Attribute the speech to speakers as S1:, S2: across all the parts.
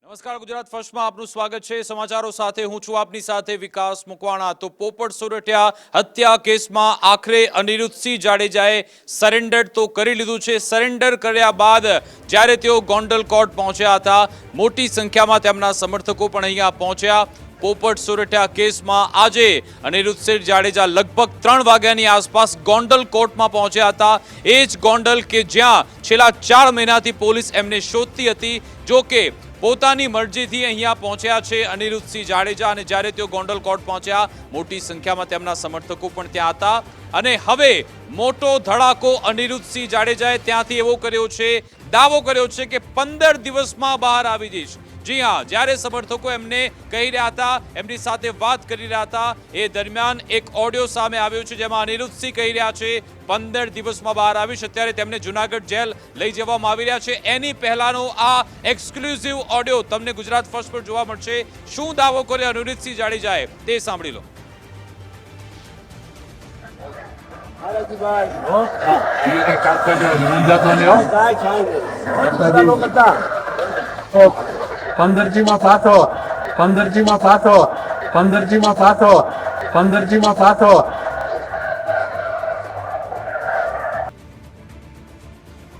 S1: નમસ્કાર, ગુજરાત ફર્સ્ટમાં આપનું સ્વાગત છે। સમાચારો સાથે હું છું આપની સાથે વિકાસ મુકવાણા। તો પોપટ સોરઠિયા હત્યા કેસમાં આખરે અનિરુદ્ધસિંહ જાડેજાએ સરેન્ડર તો કરી લીધું છે। સરેન્ડર કર્યા બાદ જ્યારે તેઓ ગોંડલ કોર્ટ પહોંચ્યા હતા, મોટી સંખ્યામાં તેમના સમર્થકો પણ અહીંયા પહોંચ્યા। પોપટ સોરઠિયા કેસમાં આજે અનિરુદ્ધસિંહ જાડેજા લગભગ 3 વાગ્યાની આસપાસ ગોંડલ કોર્ટમાં પહોંચ્યા હતા। એ જ ગોંડલ કે જ્યાં છેલ્લા 4 મહિનાથી પોલીસ એમને શોધતી હતી। જો કે પોતાની મરજીથી અહીંયા પહોંચ્યા છે અનિરુદ્ધસિંહ જાડેજા, અને જ્યારે તેઓ ગોંડલ કોર્ટ પહોંચ્યા મોટી સંખ્યામાં તેમના સમર્થકો પણ ત્યાં હતા। અને હવે મોટો ધડાકો અનિરુદ્ધસિંહ જાડેજાએ ત્યાંથી એવો કર્યો છે, દાવો કર્યો છે કે 15 દિવસમાં બહાર આવી જઈશ। જી હા, જ્યારે સમર્થકો એમને કહી રહ્યા હતા, એમની સાથે વાત કરી રહ્યા હતા, એ દરમિયાન એક ઓડિયો સામે આવ્યો છે જેમાં અનિરુદ્ધસિંહ કહી રહ્યા છે 15 દિવસમાં બહાર આવીશ। અત્યારે તેમને જુનાગઢ જેલ લઈ જવામાં આવી રહ્યા છે। એની પહેલાનો આ એક્સક્લુઝિવ ઓડિયો તમને ગુજરાત ફર્સ્ટ પર જોવા મળશે। શું દાવો કર્યો અનિરુદ્ધસિંહ જાડેજાએ તે સાંભળી લો।
S2: 15 માં પાછો 15 માં પાછો 15 માં પાછો 15 માં પાછો।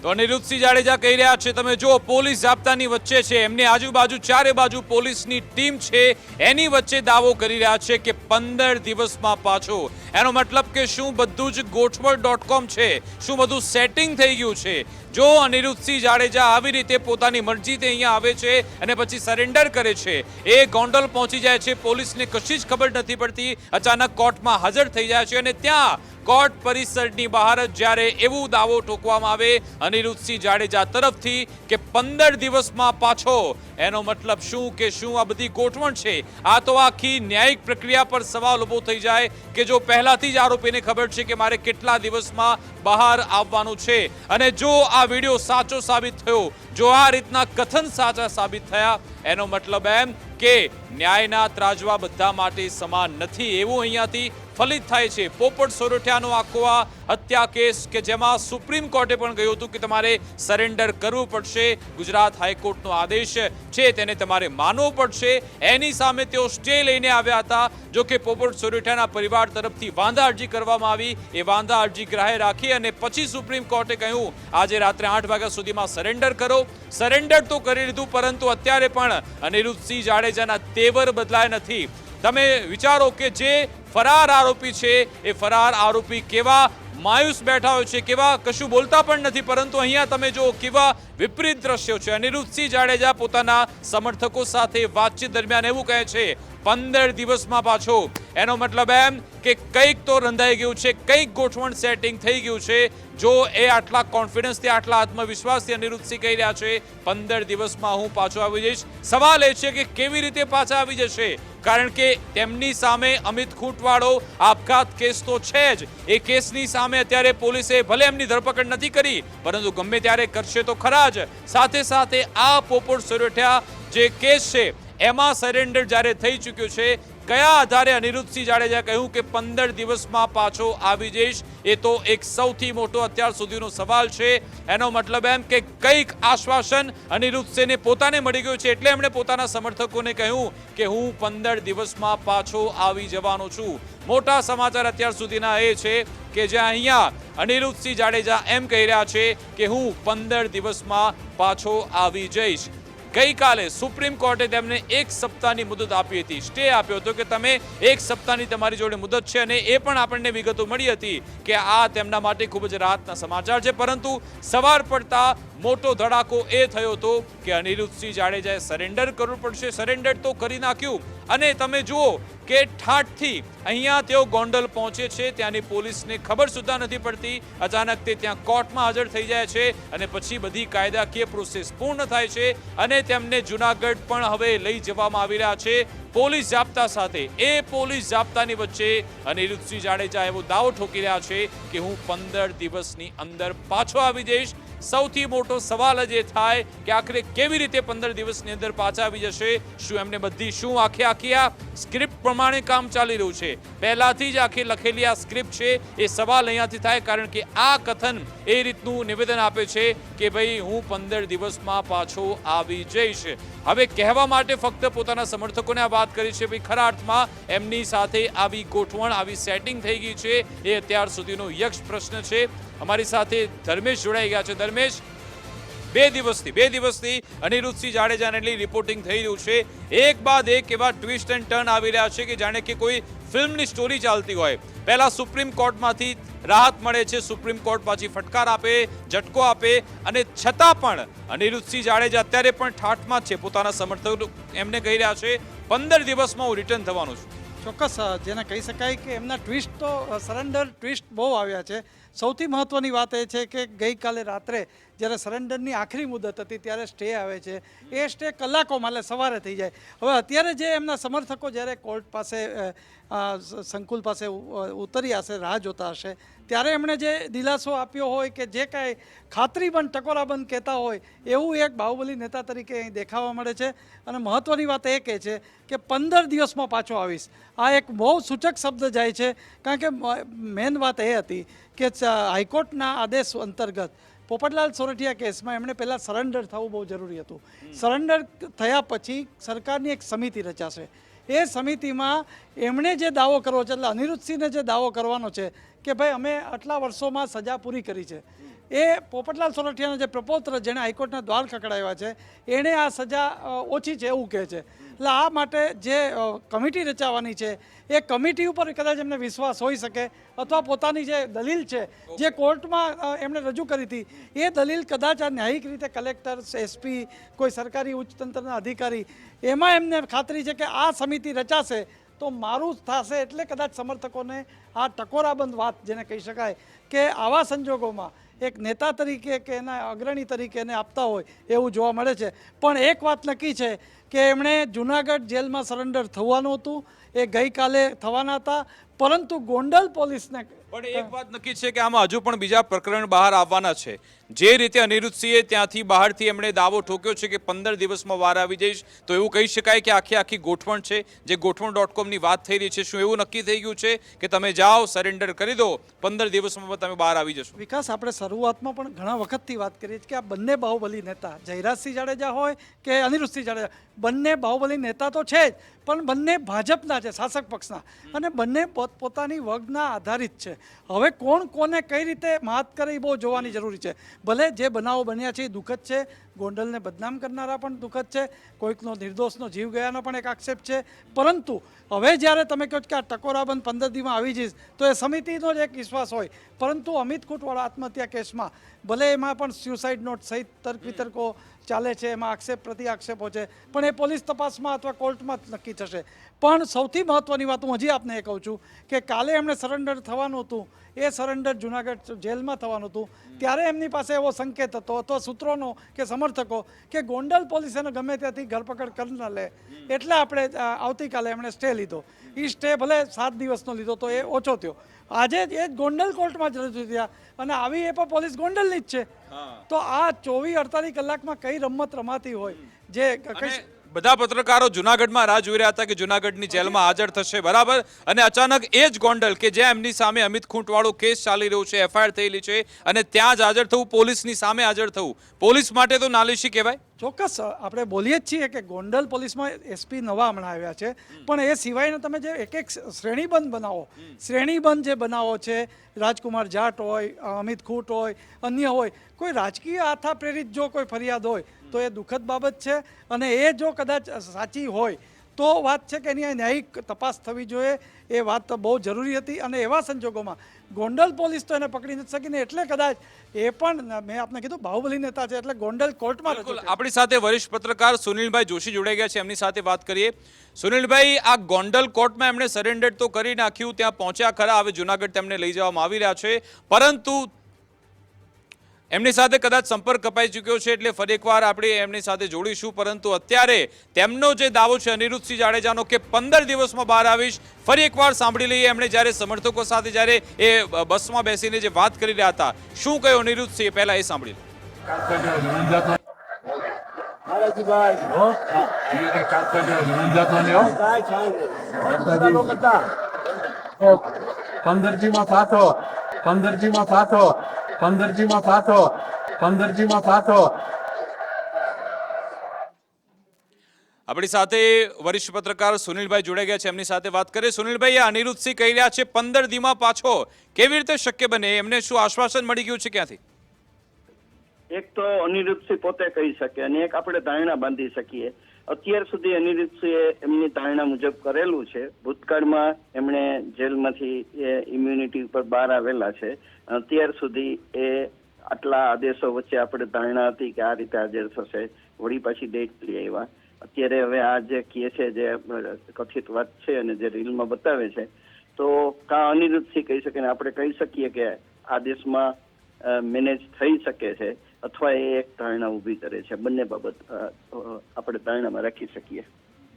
S1: તો અનિરુદ્ધસિંહ જાડેજા કહી રહ્યા છે, તમે જો પોલીસ જાપ્તાની વચ્ચે છે, એમની આજુબાજુ ચારે બાજુ પોલીસની ટીમ છે, એની વચ્ચે દાવો કરી રહ્યા છે કે 15 દિવસમાં પાછો। એનો મતલબ કે શું બધું જ ગોઠવણ.com છે? શું બધું સેટિંગ થઈ ગયું છે? જો અનિરુદ્ધસિંહ જાડેજા આવી રીતે પોતાની મરજીથી અહીંયા આવે છે અને પછી સરેન્ડર કરે છે, એ ગોંડલ પહોંચી જાય છે, પોલીસને કશી જ ખબર નથી પડતી, અચાનક કોર્ટમાં હાજર થઈ જાય છે, અને ત્યાં કોર્ટ પરિસરની બહાર જ જ્યારે એવું દાવો ઠોકવામાં આવે અનિરુદ્ધસિંહ જાડેજા તરફથી કે 15 દિવસમાં પાછો, એનો મતલબ શું કે શું આ બધી ગોઠવણ છે? આ તો આખી ન્યાયિક પ્રક્રિયા પર સવાલ ઉભો થઈ જાય કે જો પહેલાથી જ આરોપીને ખબર છે કે મારે કેટલા દિવસમાં બહાર આવવાનું છે, અને જો આ વિડીયો સાચો સાબિત થયો, જો આ રીતના કથન સાચા સાબિત થયા, એનો મતલબ એમ કે ન્યાયના ત્રાજવા બધા માટે સમાન નથી, એવું અહીંયાથી ફલિત થાય છે। પોપટ સોરઠિયાનો આખો આ હત્યા કેસ કે જેમાં સુપ્રીમ કોર્ટે પણ કહ્યું હતું કે તમારે સરેન્ડર કરવું પડશે, ગુજરાત હાઈકોર્ટનો આદેશ છે તેને તમારે માનવો પડશે, એની સામે તેઓ સ્ટે લઈને આવ્યા હતા। જો કે પોપટ સોરઠિયાના પરિવાર તરફથી વાંધા અરજી કરવામાં આવી, એ વાંધા અરજી ગ્રાહ્ય રાખી અને પછી સુપ્રીમ કોર્ટે કહ્યું આજે રાત્રે 8 વાગ્યા સુધીમાં સરેન્ડર કરો। સરેન્ડર તો કરી લીધું, પરંતુ અત્યારે પણ અનિરુદ્ધસિંહ જાડેજાના તેવર બદલાયા નથી। તમે વિચારો કે જે ફરાર આરોપી છે, એ ફરાર આરોપી કેવા માયુસ બેઠા હોય છે, કેવા કશું બોલતા પણ નથી, પરંતુ અહીંયા તમે જો કેવા વિપરીત દ્રશ્યો છે। અનિરુદ્ધસિંહ જાડેજા પોતાના સમર્થકો સાથે વાતચીત દરમિયાન એવું કહે છે 15 દિવસમાં પાછો, એનો મતલબ એમ કે કંઈક તો રંધાઈ ગયું છે, કંઈક ગોઠવણ સેટિંગ થઈ ગયું છે। જો એ આટલા કોન્ફિડન્સથી, આટલા આત્મવિશ્વાસથી અનિરુદ્ધસિંહ કહી રહ્યા છે 15 દિવસમાં હું પાછો આવી જઈશ, સવાલ એ છે કે કેવી રીતે પાછા આવી જશે? કારણ કે તેમની સામે અમિત ખૂંટવાળો આપઘાત કેસ તો છે જ, એ કેસની સામે અત્યારે પોલીસે ભલે એમની ધરપકડ નથી કરી, પરંતુ ગમે ત્યારે કરશે તો ખરા જ। સાથે સાથે આ પોપટ સોરઠિયા જે કેસ છે એમાં સરેન્ડર જ્યારે થઈ ચૂક્યું છે, કયા આધારે અનિરુદ્ધસિંહ જાડેજા કહ્યું કે 15 દિવસમાં પાછો આવી જઈશ, એ તો એક સૌથી મોટો અત્યાર સુધીનો સવાલ છે। એનો મતલબ એમ કે કંઈક આશ્વાસન અનિરુદ્ધસિંહને પોતાને મળી ગયું છે, એટલે એમણે પોતાના સમર્થકોને કહ્યું કે હું 15 દિવસમાં પાછો આવી જવાનો છું। મોટા સમાચાર અત્યાર સુધીના એ છે કે જ્યાં અહીંયા અનિરુદ્ધસિંહ જાડેજા એમ કહી રહ્યા છે કે હું 15 દિવસમાં પાછો આવી જઈશ। ગઈકાલે સુપ્રીમ કોર્ટે તેમને 1 સપ્તાહની મુદત આપી હતી, સ્ટે આપ્યો હતો કે તમે 1 સપ્તાહની તમારી જોડે મુદત છે, અને એ પણ આપણને વિગતો મળી હતી કે આ તેમના માટે ખૂબ જ રાહતના સમાચાર છે। પરંતુ સવાર પડતા મોટો ધડાકો એ થયો હતો કે અનિરુદ્ધસિંહ જાડેજાએ સરેન્ડર કરવું પડશે। સરેન્ડર તો કરી નાખ્યું, અને તમે જુઓ કે ઠાઠથી અહીંયા તેઓ ગોંડલ પહોંચે છે, ત્યાંની પોલીસને ખબર સુદ્ધા નથી પડતી, અચાનક તે ત્યાં કોર્ટમાં હાજર થઈ જાય છે, અને પછી બધી કાયદાકીય પ્રોસેસ પૂર્ણ થાય છે, અને તેમને જુનાગઢ પણ હવે લઈ જવામાં આવી રહ્યા છે પોલીસ જાપ્તા સાથે। એ પોલીસ જાપ્તાની વચ્ચે અનિરુદ્ધસિંહ જાડેજા એવો દાવો ઠોકી રહ્યા છે કે હું 15 દિવસની અંદર પાછો આવી જઈશ। સૌથી મોટો સવાલ જ એ થાય કે આખરે કેવી રીતે 15 દિવસની અંદર પાછા આવી જશે. શું એમને બધી શું આખી આ સ્ક્રિપ્ટ પ્રમાણે કામ ચાલી રહ્યું છે? પહેલાથી જ આખી લખેલી આ સ્ક્રિપ્ટ છે એ સવાલ અહીંયાથી થાય, કારણ કે આ કથન એ રીતનું નિવેદન આપે છે કે ભાઈ હું 15 દિવસમાં પાછો આવી જઈશ. હવે કહેવા માટે ફક્ત પોતાના સમર્થકોને આ વાત કરી છે, ભાઈ ખરા અર્થમાં એમની સાથે આવી ગોઠવણ, આવી સેટિંગ થઈ ગઈ છે એ અત્યાર સુધીનો યક્ષ પ્રશ્ન છે. અમારી સાથે ધર્મેશ જોડાઈ ગયા છે. ધર્મેશ, બે દિવસથી અનિરુદ્ધસિંહ જાડેજાને લઈ રિપોર્ટિંગ થઈ રહ્યું છે. એક બાદ એક એવા ટ્વિસ્ટ એન્ડ ટર્ન આવી રહ્યા છે કે જાણે કે કોઈ ફિલ્મની સ્ટોરી ચાલતી હોય. પહેલા સુપ્રીમ કોર્ટમાંથી રાહત મળે છે, સુપ્રીમ કોર્ટ પાછી ફટકાર આપે, ઝટકો આપે, અને છતાં પણ અનિરુદ્ધસિંહ જાડેજા અત્યારે પણ ઠાઠમાં જ છે. પોતાના સમર્થકો એમને કહી રહ્યા છે 15 દિવસમાં હું રિટર્ન થવાનું છું.
S3: ચોક્કસ જેને કહી શકાય કે એમના ટ્વિસ્ટ તો સરેન્ડર ટ્વિસ્ટ બહુ આવ્યા છે. સૌથી મહત્ત્વની વાત એ છે કે ગઈકાલે રાત્રે જ્યારે સરેન્ડરની આખરી મુદત હતી ત્યારે સ્ટે આવે છે. એ સ્ટે કલાકોમાં એટલે સવારે થઈ જાય. હવે અત્યારે જે એમના સમર્થકો જ્યારે કોર્ટ પાસે સંકુલ પાસે ઉતર્યા હશે, રાહ જોતા હશે, ત્યારે એમણે જે દિલાસો આપ્યો હોય કે જે કાંઈ ખાતરીબંધ ટકોરાબંધ કહેતા હોય એવું એક બાહુબલી નેતા તરીકે અહીં દેખાવા મળે છે. અને મહત્ત્વની વાત એ કહે છે કે 15 દિવસમાં પાછો આવીશ. આ એક બહુ સૂચક શબ્દ જાય છે, કારણ કે મેન વાત એ હતી કે હાઈકોર્ટના આદેશ અંતર્ગત પોપટલાલ સોરઠિયા કેસમાં એમણે પહેલાં સરેન્ડર થવું બહુ જરૂરી હતું. સરેન્ડર થયા પછી સરકારની એક સમિતિ રચાશે. એ સમિતિમાં એમણે જે દાવો કરવો છે, એટલે અનિરુદ્ધસિંહને જે દાવો કરવાનો છે કે ભાઈ અમે આટલા વર્ષોમાં સજા પૂરી કરી છે, એ પોપટલાલ સોરઠિયાના જે પ્રપોત્ર જેણે હાઈકોર્ટના દ્વાર ખખડાવ્યા છે એણે આ સજા ઓછી છે એવું કહે છે. એટલે આ માટે જે કમિટી રચાવાની છે એ કમિટી ઉપર કદાચ એમને વિશ્વાસ હોઈ શકે, અથવા પોતાની જે દલીલ છે જે કોર્ટમાં એમણે રજૂ કરી હતી એ દલીલ કદાચ આ ન્યાયિક રીતે કલેક્ટર, એસપી, કોઈ સરકારી ઉચ્ચતંત્રના અધિકારી, એમાં એમને ખાતરી છે કે આ સમિતિ રચાશે તો મારું થશે. એટલે કદાચ સમર્થકોને આ ટકોરાબંધ વાત જેને કહી શકાય કે આવા સંજોગોમાં એક નેતા તરીકે કે એના અગ્રણી તરીકે એને આપતા હોય એવું જોવા મળે છે. પણ એક વાત નક્કી છે કે એમણે જૂનાગઢ જેલમાં સરેન્ડર થવાનું હતું, એ ગઈકાલે થવાના હતા, પરંતુ ગોંડલ પોલીસને
S1: પણ એક વાત નક્કી છે કે આમાં હજુ પણ બીજા પ્રકરણ બહાર આવવાના છે. જે રીતે અનિરુદ્ધસિંહે ત્યાંથી બહારથી એમણે દાવો ઠોક્યો છે કે 15 દિવસમાં વાર આવી જઈશ, તો એવું કહી શકાય કે આખી ગોઠવણ છે. જે ગોઠવણ.comની વાત થઈ રહી છે, શું એવું નક્કી થઈ ગયું છે કે તમે જાઓ, સરેન્ડર કરી દો, 15 દિવસમાં તમે બહાર આવી જશો?
S3: વિકાસ, આપણે શરૂઆતમાં પણ ઘણા વખતથી વાત કરીએ છીએ કે આ બંને બાહુબલી નેતા, જયરાજસિંહ જાડેજા હોય કે અનિરુદ્ધસિંહ જાડેજા, બંને બાહુબલી નેતા તો છે જ, પણ બંને ભાજપના છે, શાસક પક્ષના, અને બંને પોતપોતાની વર્ગના આધારિત છે. હવે કોણ કોને કઈ રીતે માત કરે એ બહુ જોવાની જરૂરી છે. ભલે જે બનાવો બન્યા છે એ દુઃખદ છે, ગોંડલને બદનામ કરનારા પણ દુઃખદ છે, કોઈકનો નિર્દોષનો જીવ ગયાનો પણ એક આક્ષેપ છે, પરંતુ હવે જ્યારે તમે કહો કે આ ટકોરાબંધ 15 દિવસમાં આવી જઈશ તો એ સમિતિનો જ એક વિશ્વાસ હોય. પરંતુ અમિત ખૂંટવાળા આત્મહત્યા કેસમાં ભલે એમાં પણ સ્યુસાઇડ નોટ સહિત તર્ક વિતર્કો ચાલે છે, એમાં આક્ષેપ પ્રતિ આક્ષેપો છે, પણ એ પોલીસ તપાસમાં અથવા કોર્ટમાં જ નક્કી થશે. પણ સૌથી મહત્ત્વની વાત હું હજી આપને એ કહું છું કે કાલે એમણે સરેન્ડર થવાનું હતું, એ સરેન્ડર જૂનાગઢ જેલમાં થવાનું હતું, ત્યારે એમની પાસે એવો સંકેત હતો અથવા સૂત્રોનો કે સમર્થકો કે ગોંડલ પોલીસ એને ગમે ત્યાંથી ધરપકડ કરી ન લે, એટલે આપણે આવતીકાલે એમણે સ્ટે લીધો. એ સ્ટે ભલે 7 દિવસનો લીધો તો એ ઓછો થયો. આજે એ જ ગોંડલ કોર્ટમાં જ રજૂ થયા અને આવી એ પણ પોલીસ ગોંડલની જ છે. તો આ 24-48 કલાકમાં કઈ રમત રમાતી હોય જે
S1: બધા પત્રકારો જૂનાગઢમાં રાહ જોઈ રહ્યા હતા કે જૂનાગઢની જેલમાં હાજર થશે, બરાબર, અને અચાનક એ જ ગોંડલ કે જ્યાં એમની સામે અમિત ખૂંટવાળો કેસ ચાલી રહ્યો છે, એફઆઈઆર થયેલી છે, અને ત્યાં જ હાજર થવું, પોલીસની સામે હાજર થવું, પોલીસ માટે તો નાલીશી કહેવાય.
S3: ચોક્કસ આપણે બોલીએ જ છીએ કે ગોંડલ પોલીસમાં એસપી નવા હમણાં આવ્યા છે, પણ એ સિવાયના તમે જે એક શ્રેણીબંધ બનાવો, શ્રેણીબંધ જે બનાવો છે, રાજકુમાર જાટ હોય, અમિત ખૂંટ હોય, અન્ય હોય, કોઈ રાજકીય આથા પ્રેરિત જો કોઈ ફરિયાદ હોય તો એ દુઃખદ બાબત છે. અને એ જો કદાચ સાચી હોય તો વાત છે કે એની ન્યાયિક તપાસ થવી જોઈએ. એ વાત તો બહુ જરૂરી હતી, અને એવા સંજોગોમાં ગોંડલ પોલીસ તો એને પકડી નથી શકીને, એટલે કદાચ એ પણ મેં આપને કીધું બાહુબલી નેતા છે એટલે ગોંડલ કોર્ટમાં.
S1: આપણી સાથે વરિષ્ઠ પત્રકાર સુનિલભાઈ જોશી જોડાઈ ગયા છે, એમની સાથે વાત કરીએ. સુનિલભાઈ, આ ગોંડલ કોર્ટમાં એમણે સરેન્ડર તો કરી નાખ્યું, ત્યાં પહોંચ્યા ખરા, હવે જૂનાગઢ તેમને લઈ જવામાં આવી રહ્યા છે, પરંતુ એમની સાથે કદાચ સંપર્ક કપાઈ ચૂક્યો છે, એટલે ફરી એકવાર આપણે એમની સાથે જોડીશું. પરંતુ અત્યારે તેમનો જે દાવો છે અનિરુદ્ધસિંહ જાડેજાનો કે 15 દિવસમાં બહાર આવીશ, ફરી એકવાર સાંભળી લઈએ. એમણે જ્યારે સમર્થકો સાથે જ્યારે એ બસમાં બેસીને જે વાત કરી રહ્યા હતા, શું કહ્યું અનિરુદ્ધસિંહ, પહેલા એ સાંભળી લો.
S2: પંદરજીમાં પાછો, પંદરજીમાં પાછો, પંદરજીમાં પાછો, પંદરજીમાં પાછો.
S1: આપણી સાથે વરિષ્ઠ પત્રકાર સુનિલભાઈ જોડાઈ ગયા છે, એમની સાથે વાત કરીએ. સુનિલભાઈ, આ અનિરુદ્ધસિંહ કહી રહ્યા છે 15 દીમાં પાછો, કેવી રીતે શક્ય બને? એમને શું આશ્વાસન મળી ગયું છે ક્યાંથી?
S4: એક તો અનિરુદ્ધસિંહ પોતે કહી શકે અને એક આપણે ધારણા બાંધી શકીએ. અત્યાર સુધી અનિરુદ્ધસિંહે એમની ધારણા મુજબ કરેલું છે. ભૂતકાળમાં એમણે જેલમાંથી ઇમ્યુનિટી ઉપર બહાર આવેલા છે. અત્યાર સુધી એ આટલા આદેશો વચ્ચે આપણે ધારણા હતી કે આ રીતે હાજર થશે, વળી પાછી ડેટ લઈ આવ્યા. અત્યારે હવે આ જે કહે છે, જે કથિત વાત છે અને જે રીલમાં બતાવે છે, તો કા અનિરુદ્ધસિંહ કહી શકે ને આપણે કહી શકીએ કે આ દેશમાં મેનેજ થઈ શકે છે, અથવા એ એક ધારણા ઊભી કરે છે. બંને બાબત આપણે ધારણામાં રાખી શકીએ.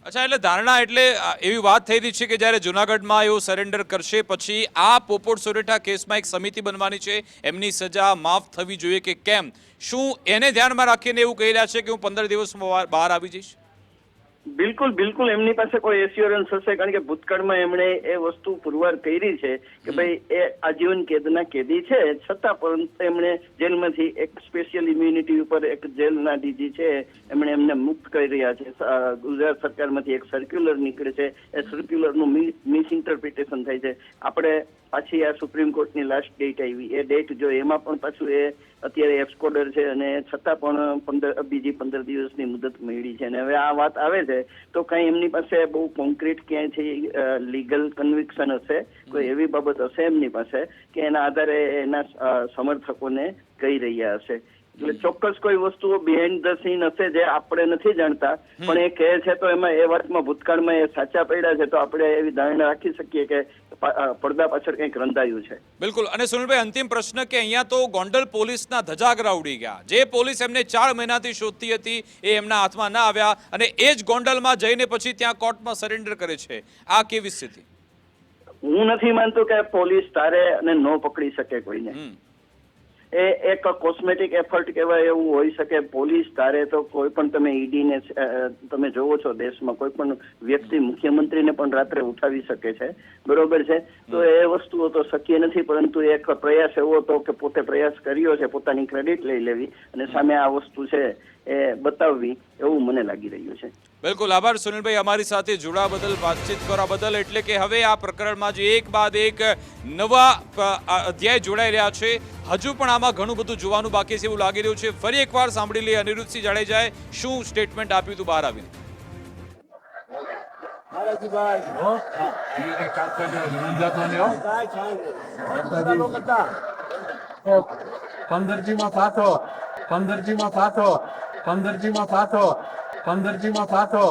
S1: અચ્છા, એટલે ધારણા એટલે એવી વાત થઈ રહી છે કે જ્યારે જુનાગઢમાં એવો સરેન્ડર કરશે પછી આ પોપટ સોરેઠા કેસમાં એક સમિતિ બનવાની છે, એમની સજા માફ થવી જોઈએ કે કેમ? શું એને ધ્યાનમાં રાખીને એવું કહી રહ્યા છે કે હું 15 દિવસમાં બહાર આવી જઈશ?
S4: બિલકુલ બિલકુલ એમની પાસે કોઈ એશ્યોરન્સ હશે, કારણ કે ભૂતકાળમાં એમણે એ વસ્તુ પુરવાર કરી છે કે ભાઈ એ આજીવન કેદના કેદી છે, છતાં પરંતુ એમણે જેલમાંથી એક સ્પેશિયલ ઇમ્યુનિટી ઉપર એક જેલના ડીજી છે એમણે એમને મુક્ત કરી રહ્યા છે. ગુજરાત સરકારમાંથી એક સર્ક્યુલર નીકળે છે, એ સર્ક્યુલરનું મિસ ઇન્ટરપ્રિટેશન થાય છે. આપણે પાછી આ સુપ્રીમ કોર્ટની લાસ્ટ ડેટ આવી, એ ડેટ જો એમાં પણ પાછું એ અત્યારે એક્સકોર્ડર છે અને છતાં પણ બીજી 15 દિવસની મુદત મળી છે. અને હવે આ વાત આવે છે તો કઈ એમની પાસે બહુ કોન્ક્રીટ ક્યાંયથી લીગલ કન્વિક્શન હશે, કોઈ એવી બાબત હશે એમની પાસે કે એના આધારે એના સમર્થકોને કહી રહ્યા હશે. એટલે ચોક્કસ કોઈ વસ્તુઓ બિહાઇન્ડ ધ સીન હશે જે આપણે નથી જાણતા, પણ એ કહે છે તો એમાં એ વાતમાં ભૂતકાળમાં એ સાચા પડ્યા છે, તો આપણે એવી ધારણા રાખી શકીએ કે પડદા પાછળ કંઈક રંધાયું છે.
S1: બિલકુલ. અને સુનિલભાઈ, અંતિમ પ્રશ્ન કે અહીંયા તો ગોંડલ પોલીસના ધજાગરા ઉડી ગયા. જે પોલીસ એમને 4 મહિનાથી શોધતી હતી એ એમના હાથમાં ના આવ્યા, અને એ જ ગોંડલમાં જઈને પછી ત્યાં કોર્ટમાં સરેન્ડર કરે છે. આ કેવી સ્થિતિ?
S4: હું નથી માનતો કે પોલીસ તારે અને ન પકડી શકે કોઈને. એ એક કોસ્મેટિક એફર્ટ કહેવાય એવું હોઈ શકે. પોલીસ તારે તો કોઈ પણ તમે ઈડીને તમે જોવો છો દેશમાં કોઈ પણ વ્યક્તિ મુખ્યમંત્રીને પણ રાત્રે ઉઠાવી શકે છે, બરોબર છે? તો એ વસ્તુઓ તો શક્ય નથી, પરંતુ એક પ્રયાસ એવો હતો કે પોતે પ્રયાસ કર્યો છે, પોતાની ક્રેડિટ લઈ લેવી અને સામે આ વસ્તુ છે એ બતાવવી, એવું મને લાગી રહ્યું છે.
S1: બિલકુલ. આભાર સુનિલભાઈ, અમારી સાથે જોડાવા બદલ, વાતચીત કરવા બદલ. એટલે કે હવે આ પ્રકરણમાં જે એક બાદ એક નવા અધ્યાય જોડાઈ રહ્યા છે, હજુ પણ આમાં ઘણું બધું જોવાનું બાકી છે એવું લાગી રહ્યું છે. ફરી એકવાર સાંભળી લઈએ અનિરુદ્ધસિંહ જાડેજાએ શું સ્ટેટમેન્ટ આપ્યું હતું બહાર આવીને.
S2: પંદરજીમાં પાછો, પંદરજીમાં પાછો, પંદરજીમાં પાછો, પંદરજીમાં પાછો.